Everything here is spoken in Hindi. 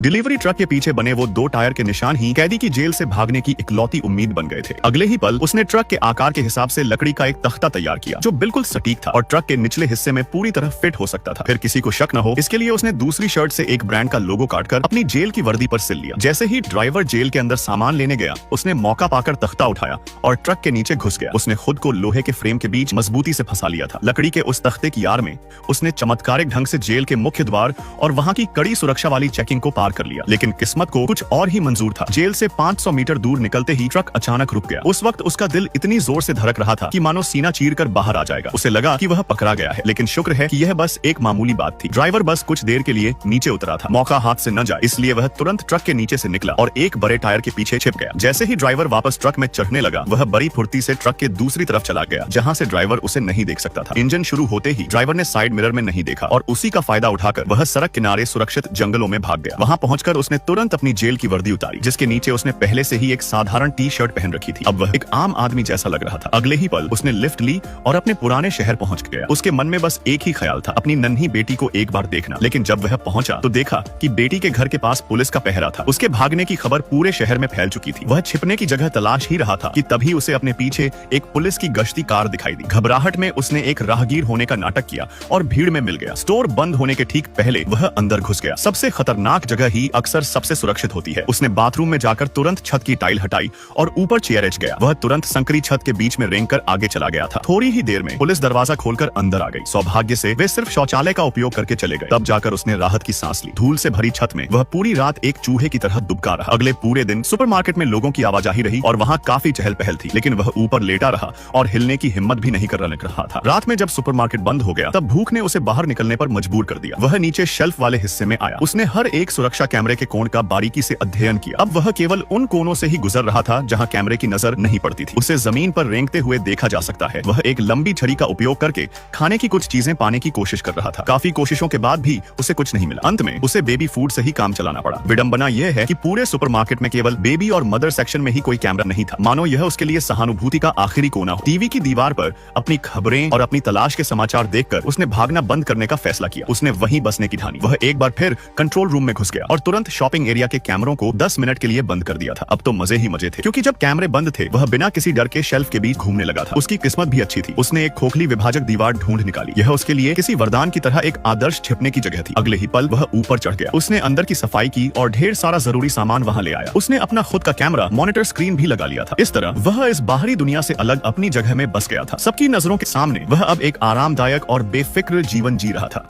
डिलीवरी ट्रक के पीछे बने वो दो टायर के निशान ही कैदी की जेल से भागने की इकलौती उम्मीद बन गए थे। अगले ही पल उसने ट्रक के आकार के हिसाब से लकड़ी का एक तख्ता तैयार किया जो बिल्कुल सटीक था और ट्रक के निचले हिस्से में पूरी तरह फिट हो सकता था। फिर किसी को शक न हो इसके लिए उसने दूसरी शर्ट से एक ब्रांड का लोगो काटकर अपनी जेल की वर्दी पर सिल लिया। जैसे ही ड्राइवर जेल के अंदर सामान लेने गया उसने मौका पाकर तख्ता उठाया और ट्रक के नीचे घुस गया। उसने खुद को लोहे के फ्रेम के बीच मजबूती से फंसा लिया था। लकड़ी के उस तख्ते की आड़ में उसने चमत्कारिक ढंग से जेल के मुख्य द्वार और वहां की कड़ी सुरक्षा वाली चेकिंग को पार कर लिया। लेकिन किस्मत को कुछ और ही मंजूर था। जेल से 500 मीटर दूर निकलते ही ट्रक अचानक रुक गया। उस वक्त उसका दिल इतनी जोर से धड़क रहा था कि मानो सीना चीरकर बाहर आ जाएगा। उसे लगा कि वह पकड़ा गया है, लेकिन शुक्र है कि यह बस एक मामूली बात थी। ड्राइवर बस कुछ देर के लिए नीचे उतरा था, मौका हाथ से न जाए इसलिए वह तुरंत ट्रक के नीचे से निकला और एक बड़े टायर के पीछे छिप गया। जैसे ही ड्राइवर वापस ट्रक में चढ़ने लगा वह बड़ी फुर्ती से ट्रक के दूसरी तरफ चला गया जहाँ से ड्राइवर उसे नहीं देख सकता था। इंजन शुरू होते ही ड्राइवर ने साइड मिरर में नहीं देखा और उसी का फायदा उठाकर वह सड़क किनारे सुरक्षित जंगलों में भाग गया। वहाँ पहुंचकर उसने तुरंत अपनी जेल की वर्दी उतारी जिसके नीचे उसने पहले से ही एक साधारण टी शर्ट पहन रखी थी। अब वह एक आम आदमी जैसा लग रहा था। अगले ही पल उसने लिफ्ट ली और अपने पुराने शहर पहुंच गया। उसके मन में बस एक ही ख्याल था, अपनी नन्ही बेटी को एक बार देखना। लेकिन जब वह पहुंचा तो देखा कि बेटी के घर के पास पुलिस का पहरा था। उसके भागने की खबर पूरे शहर में फैल चुकी थी। वह छिपने की जगह तलाश ही रहा था कि तभी उसे अपने पीछे एक पुलिस की गश्ती कार दिखाई दी। घबराहट में उसने एक राहगीर होने का नाटक किया और भीड़ में मिल गया। स्टोर बंद होने के ठीक पहले वह अंदर घुस गया। सबसे खतरनाक जगह ही अक्सर सबसे सुरक्षित होती है। उसने बाथरूम में जाकर तुरंत छत की टाइल हटाई और ऊपर चेयर एच गया। वह तुरंत संकरी छत के बीच में रेंगकर आगे चला गया था। थोड़ी ही देर में पुलिस दरवाजा खोलकर अंदर आ गई। सौभाग्य से वे सिर्फ शौचालय का उपयोग करके चले गए। तब जाकर उसने राहत की सांस ली। धूल से भरी छत में वह पूरी रात एक चूहे की तरह दुबका रहा। अगले पूरे दिन सुपरमार्केट में लोगों की आवाजाही रही और वहाँ काफी चहल पहल थी, लेकिन वह ऊपर लेटा रहा और हिलने की हिम्मत भी नहीं कर रहा था। रात में जब सुपरमार्केट बंद हो गया तब भूख ने उसे बाहर निकलने पर मजबूर कर दिया। वह नीचे शेल्फ वाले हिस्से में आया। उसने हर एक सुरक्षा कैमरे के कोण का बारीकी से अध्ययन किया। अब वह केवल उन कोनों से ही गुजर रहा था जहां कैमरे की नजर नहीं पड़ती थी। उसे जमीन पर रेंगते हुए देखा जा सकता है। वह एक लंबी छड़ी का उपयोग करके खाने की कुछ चीजें पाने की कोशिश कर रहा था। काफी कोशिशों के बाद भी उसे कुछ नहीं मिला। अंत में उसे बेबी फूड से ही काम चलाना पड़ा। विडंबना यह है कि पूरे सुपरमार्केट में केवल बेबी और मदर सेक्शन में ही कोई कैमरा नहीं था, मानो यह उसके लिए सहानुभूति का आखिरी कोना हो। टीवी की दीवार पर अपनी खबरें और अपनी तलाश के समाचार देखकर उसने भागना बंद करने का फैसला किया। उसने वहीं बसने की ठानी। वह एक बार फिर कंट्रोल रूम में घुस गया और तुरंत शॉपिंग एरिया के कैमरों को 10 मिनट के लिए बंद कर दिया था। अब तो मजे ही मजे थे, क्योंकि जब कैमरे बंद थे वह बिना किसी डर के शेल्फ के बीच घूमने लगा था। उसकी किस्मत भी अच्छी थी। उसने एक खोखली विभाजक दीवार ढूंढ निकाली। यह उसके लिए किसी वरदान की तरह एक आदर्श छिपने की जगह थी। अगले ही पल वह ऊपर चढ़ गया। उसने अंदर की सफाई की और ढेर सारा जरूरी सामान वहां ले आया। उसने अपना खुद का कैमरा, मॉनिटर स्क्रीन भी लगा लिया था। इस तरह वह इस बाहरी दुनिया से अलग अपनी जगह में बस गया था। सबकी नजरों के सामने वह अब एक आरामदायक और बेफिक्र जीवन जी रहा था।